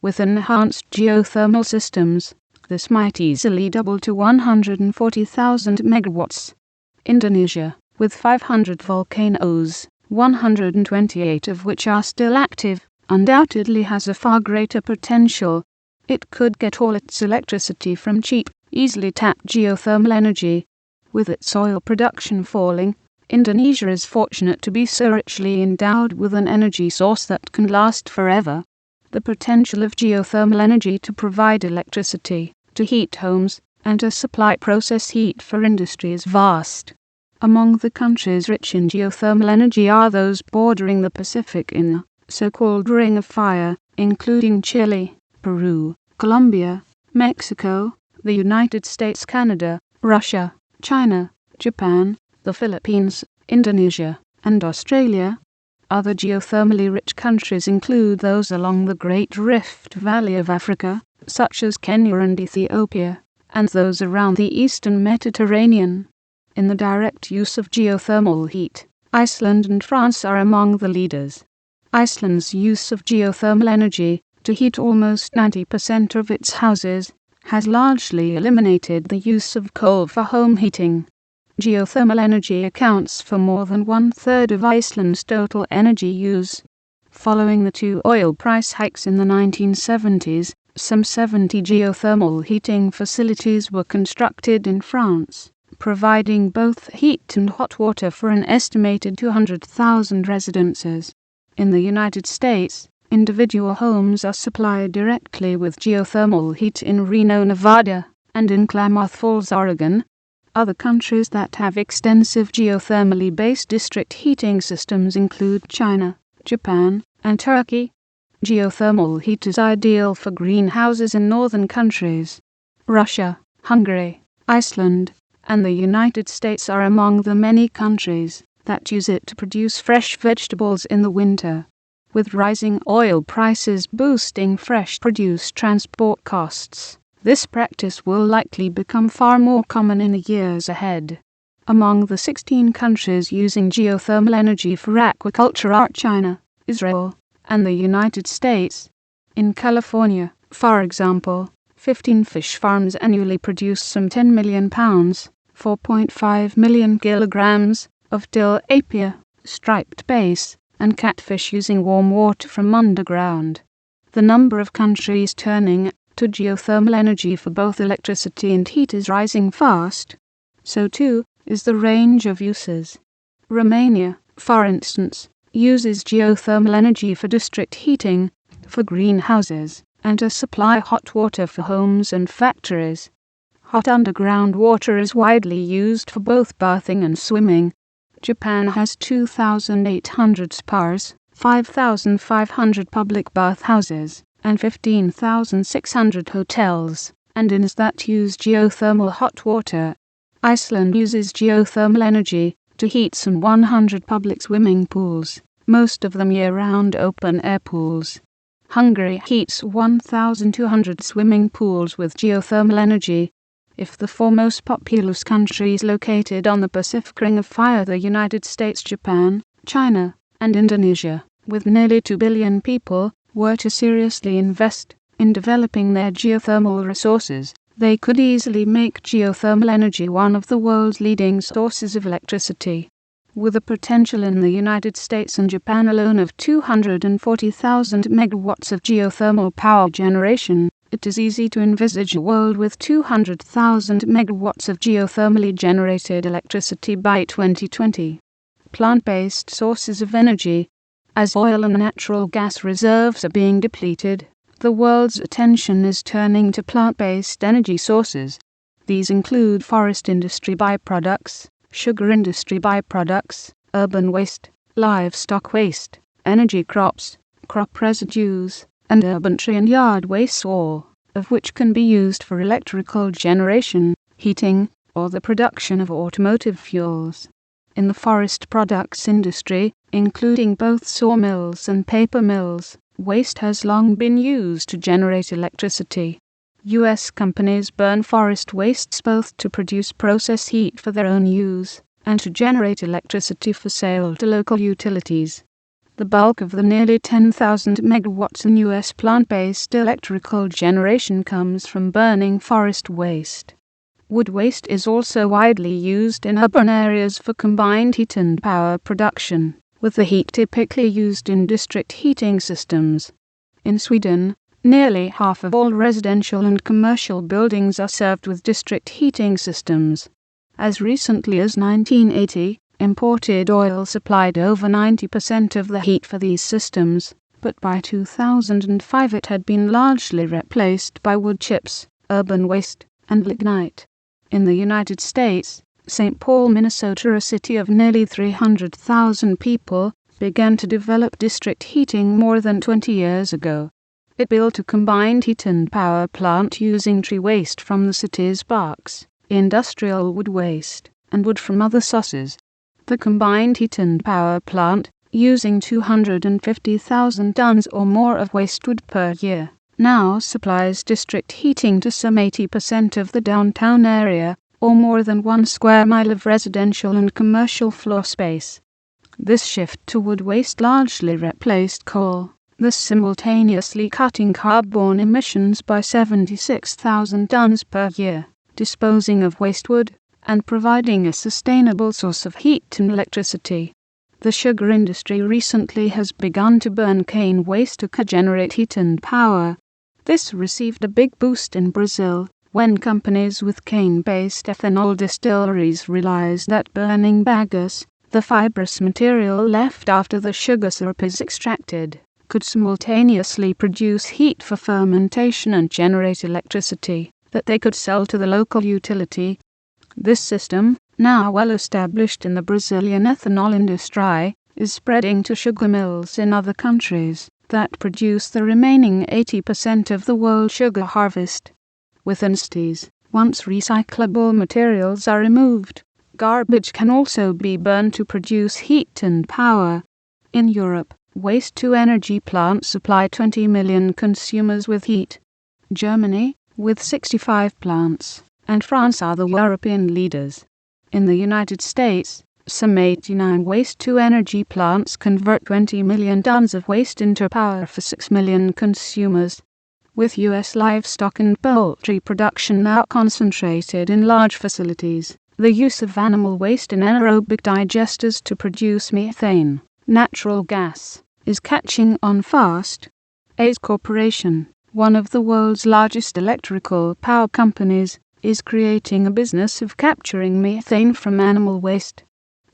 With enhanced geothermal systems, this might easily double to 140,000 megawatts. Indonesia, with 500 volcanoes, 128 of which are still active, undoubtedly has a far greater potential. It could get all its electricity from cheap, easily tapped geothermal energy. With its oil production falling, Indonesia is fortunate to be so richly endowed with an energy source that can last forever. The potential of geothermal energy to provide electricity, to heat homes, and to supply process heat for industry is vast. Among the countries rich in geothermal energy are those bordering the Pacific in the so-called Ring of Fire, including Chile, Peru, Colombia, Mexico, the United States, Canada, Russia, China, Japan, the Philippines, Indonesia, and Australia. Other geothermally rich countries include those along the Great Rift Valley of Africa, such as Kenya and Ethiopia, and those around the eastern Mediterranean. In the direct use of geothermal heat, Iceland and France are among the leaders. Iceland's use of geothermal energy to heat almost 90% of its houses has largely eliminated the use of coal for home heating. Geothermal energy accounts for more than 1/3 of Iceland's total energy use. Following the two oil price hikes in the 1970s, some 70 geothermal heating facilities were constructed in France, providing both heat and hot water for an estimated 200,000 residences. In the United States, individual homes are supplied directly with geothermal heat in Reno, Nevada, and in Klamath Falls, Oregon. Other countries that have extensive geothermally based district heating systems include China, Japan, and Turkey. Geothermal heat is ideal for greenhouses in northern countries. Russia, Hungary, Iceland, and the United States are among the many countries that use it to produce fresh vegetables in the winter. With rising oil prices boosting fresh produce transport costs, this practice will likely become far more common in the years ahead. Among the 16 countries using geothermal energy for aquaculture are China, Israel, and the United States. In California, for example, 15 fish farms annually produce some 10 million pounds, 4.5 million kilograms, of tilapia, striped bass, and catfish using warm water from underground. The number of countries turning to geothermal energy for both electricity and heat is rising fast. So too is the range of uses. Romania, for instance, uses geothermal energy for district heating, for greenhouses, and to supply hot water for homes and factories. Hot underground water is widely used for both bathing and swimming. Japan has 2,800 spas, 5,500 public bathhouses, and 15,600 hotels, and inns that use geothermal hot water. Iceland uses geothermal energy to heat some 100 public swimming pools, most of them year-round open-air pools. Hungary heats 1,200 swimming pools with geothermal energy. If the four most populous countries located on the Pacific Ring of Fire, the United States, Japan, China, and Indonesia, with nearly 2 billion people, were to seriously invest in developing their geothermal resources, they could easily make geothermal energy one of the world's leading sources of electricity. With a potential in the United States and Japan alone of 240,000 megawatts of geothermal power generation, it is easy to envisage a world with 200,000 megawatts of geothermally generated electricity by 2020. Plant-based sources of energy. As oil and natural gas reserves are being depleted, the world's attention is turning to plant-based energy sources. These include forest industry byproducts, sugar industry byproducts, urban waste, livestock waste, energy crops, crop residues, and urban tree and yard waste, all of which can be used for electrical generation, heating, or the production of automotive fuels. In the forest products industry, including both sawmills and paper mills, waste has long been used to generate electricity. U.S. companies burn forest wastes both to produce process heat for their own use and to generate electricity for sale to local utilities. The bulk of the nearly 10,000 megawatts in U.S. plant-based electrical generation comes from burning forest waste. Wood waste is also widely used in urban areas for combined heat and power production, with the heat typically used in district heating systems. In Sweden, nearly half of all residential and commercial buildings are served with district heating systems. As recently as 1980, imported oil supplied over 90% of the heat for these systems, but by 2005 it had been largely replaced by wood chips, urban waste, and lignite. In the United States, St. Paul, Minnesota, a city of nearly 300,000 people, began to develop district heating more than 20 years ago. It built a combined heat and power plant using tree waste from the city's parks, industrial wood waste, and wood from other sources. The combined heat and power plant, using 250,000 tons or more of waste wood per year, now supplies district heating to some 80% of the downtown area, or more than 1 square mile of residential and commercial floor space. This shift to wood waste largely replaced coal, thus simultaneously cutting carbon emissions by 76,000 tons per year, disposing of waste wood, and providing a sustainable source of heat and electricity. The sugar industry recently has begun to burn cane waste to cogenerate heat and power. This received a big boost in Brazil, when companies with cane-based ethanol distilleries realized that burning bagasse, the fibrous material left after the sugar syrup is extracted, could simultaneously produce heat for fermentation and generate electricity that they could sell to the local utility. This system, now well established in the Brazilian ethanol industry, is spreading to sugar mills in other countries that produce the remaining 80% of the world sugar harvest. Within cities, once recyclable materials are removed, garbage can also be burned to produce heat and power. In Europe, waste-to-energy plants supply 20 million consumers with heat. Germany, with 65 plants, and France are the European leaders. In the United States, some 89 waste-to-energy plants convert 20 million tons of waste into power for 6 million consumers. With U.S. livestock and poultry production now concentrated in large facilities, the use of animal waste in anaerobic digesters to produce methane, natural gas, is catching on fast. ACE Corporation, one of the world's largest electrical power companies, is creating a business of capturing methane from animal waste.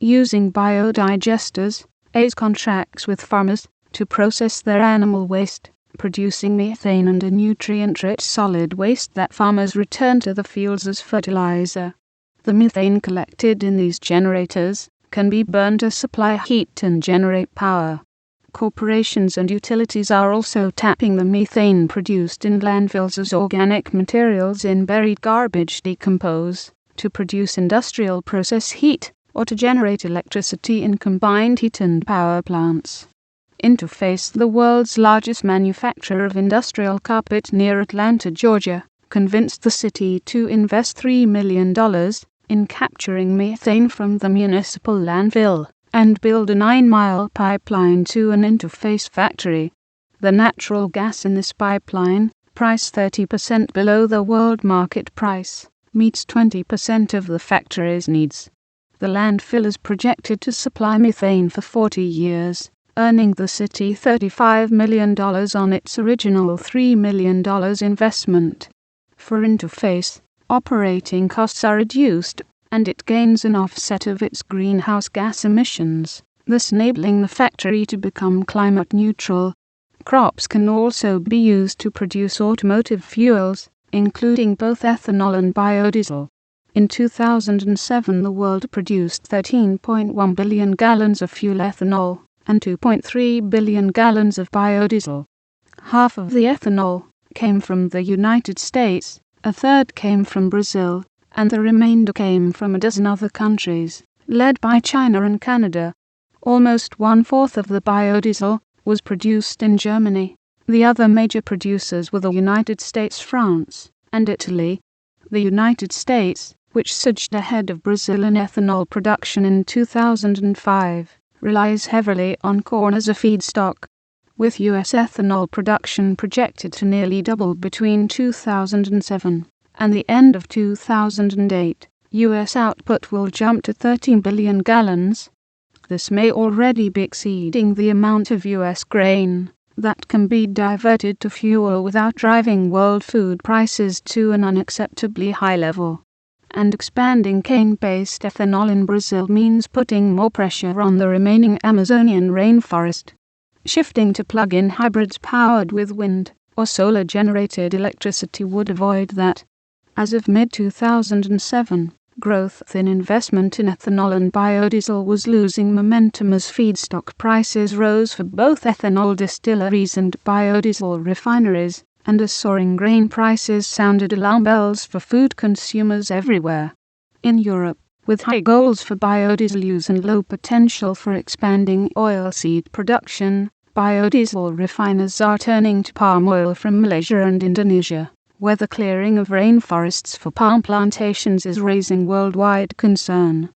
Using biodigesters, ACE contracts with farmers to process their animal waste, producing methane and a nutrient-rich solid waste that farmers return to the fields as fertilizer. The methane collected in these generators can be burned to supply heat and generate power. Corporations and utilities are also tapping the methane produced in landfills as organic materials in buried garbage decompose, to produce industrial process heat, or to generate electricity in combined heat and power plants. Interface, the world's largest manufacturer of industrial carpet near Atlanta, Georgia, convinced the city to invest $3 million in capturing methane from the municipal landfill and build a 9-mile pipeline to an Interface factory. The natural gas in this pipeline, priced 30% below the world market price, meets 20% of the factory's needs. The landfill is projected to supply methane for 40 years, earning the city $35 million on its original $3 million investment. For Interface, operating costs are reduced, and it gains an offset of its greenhouse gas emissions, thus enabling the factory to become climate neutral. Crops can also be used to produce automotive fuels, including both ethanol and biodiesel. In 2007, the world produced 13.1 billion gallons of fuel ethanol and 2.3 billion gallons of biodiesel. Half of the ethanol came from the United States, a third came from Brazil, and the remainder came from a dozen other countries, led by China and Canada. Almost 1/4 of the biodiesel was produced in Germany. The other major producers were the United States, France, and Italy. The United States, which surged ahead of Brazil in ethanol production in 2005, relies heavily on corn as a feedstock, with U.S. ethanol production projected to nearly double between 2007 and the end of 2008. U.S. output will jump to 13 billion gallons. This may already be exceeding the amount of U.S. grain that can be diverted to fuel without driving world food prices to an unacceptably high level. And expanding cane-based ethanol in Brazil means putting more pressure on the remaining Amazonian rainforest. Shifting to plug-in hybrids powered with wind or solar-generated electricity would avoid that. As of mid-2007, growth in investment in ethanol and biodiesel was losing momentum as feedstock prices rose for both ethanol distilleries and biodiesel refineries, and as soaring grain prices sounded alarm bells for food consumers everywhere. In Europe, with high goals for biodiesel use and low potential for expanding oilseed production, biodiesel refiners are turning to palm oil from Malaysia and Indonesia, where the clearing of rainforests for palm plantations is raising worldwide concern.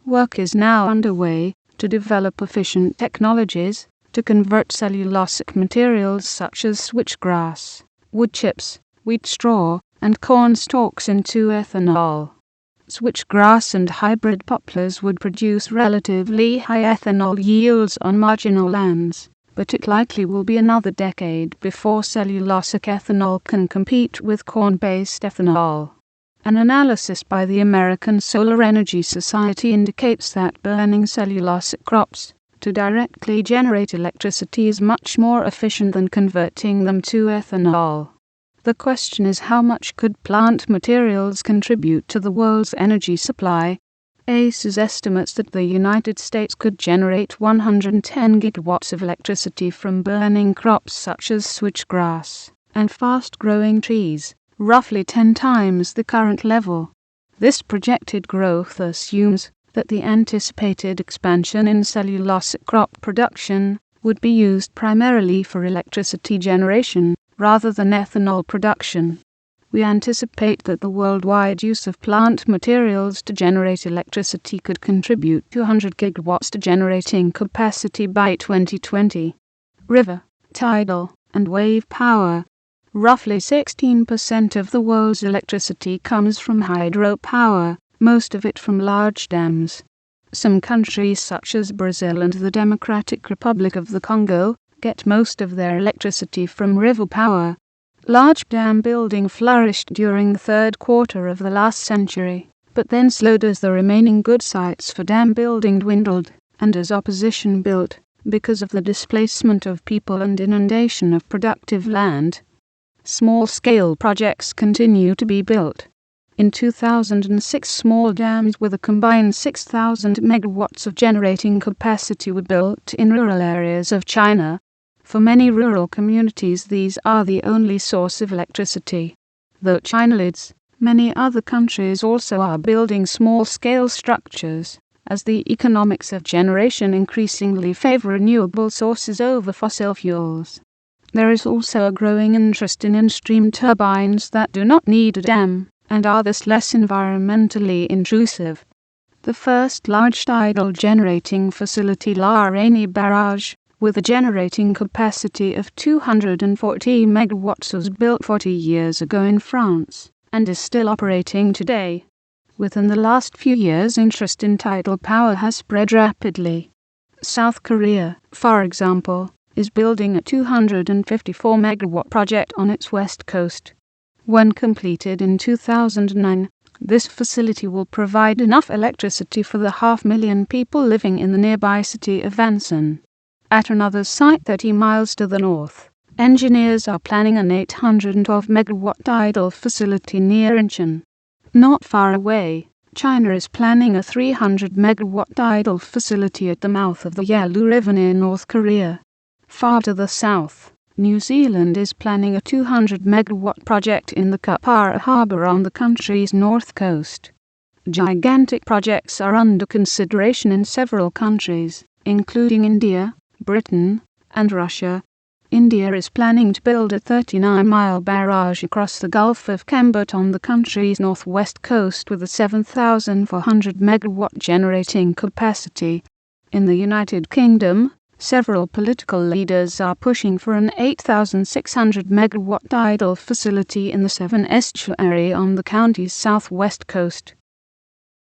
Work is now underway to develop efficient technologies to convert cellulosic materials such as switchgrass, woodchips, wheat straw, and corn stalks into ethanol. Switchgrass and hybrid poplars would produce relatively high ethanol yields on marginal lands, but it likely will be another decade before cellulosic ethanol can compete with corn-based ethanol. An analysis by the American Solar Energy Society indicates that burning cellulosic crops to directly generate electricity is much more efficient than converting them to ethanol. The question is, how much could plant materials contribute to the world's energy supply? ACES estimates that the United States could generate 110 gigawatts of electricity from burning crops such as switchgrass and fast-growing trees, roughly 10 times the current level. This projected growth assumes that the anticipated expansion in cellulosic crop production would be used primarily for electricity generation rather than ethanol production. We anticipate that the worldwide use of plant materials to generate electricity could contribute 200 gigawatts to generating capacity by 2020. River, tidal, and wave power. Roughly 16% of the world's electricity comes from hydropower, most of it from large dams. Some countries such as Brazil and the Democratic Republic of the Congo get most of their electricity from river power. Large dam building flourished during the third quarter of the last century, but then slowed as the remaining good sites for dam building dwindled, and as opposition built, because of the displacement of people and inundation of productive land. Small-scale projects continue to be built. In 2006, small dams with a combined 6,000 megawatts of generating capacity were built in rural areas of China. For many rural communities, these are the only source of electricity. Though China leads, many other countries also are building small-scale structures, as the economics of generation increasingly favor renewable sources over fossil fuels. There is also a growing interest in in-stream turbines that do not need a dam, and are thus less environmentally intrusive. The first large tidal generating facility, La Rainey Barrage, with a generating capacity of 240 megawatts, was built 40 years ago in France, and is still operating today. Within the last few years, interest in tidal power has spread rapidly. South Korea, for example, is building a 254 megawatt project on its west coast. When completed in 2009, this facility will provide enough electricity for the 500,000 people living in the nearby city of Ansan. At another site 30 miles to the north, engineers are planning an 812 megawatt tidal facility near Incheon. Not far away, China is planning a 300 megawatt tidal facility at the mouth of the Yalu River near North Korea. Far to the south, New Zealand is planning a 200 megawatt project in the Kapara harbour on the country's north coast. Gigantic projects are under consideration in several countries, including India, Britain, and Russia. India is planning to build a 39-mile barrage across the Gulf of Khambhat on the country's northwest coast with a 7,400 megawatt generating capacity. In the United Kingdom, several political leaders are pushing for an 8,600 megawatt tidal facility in the Severn Estuary on the county's southwest coast.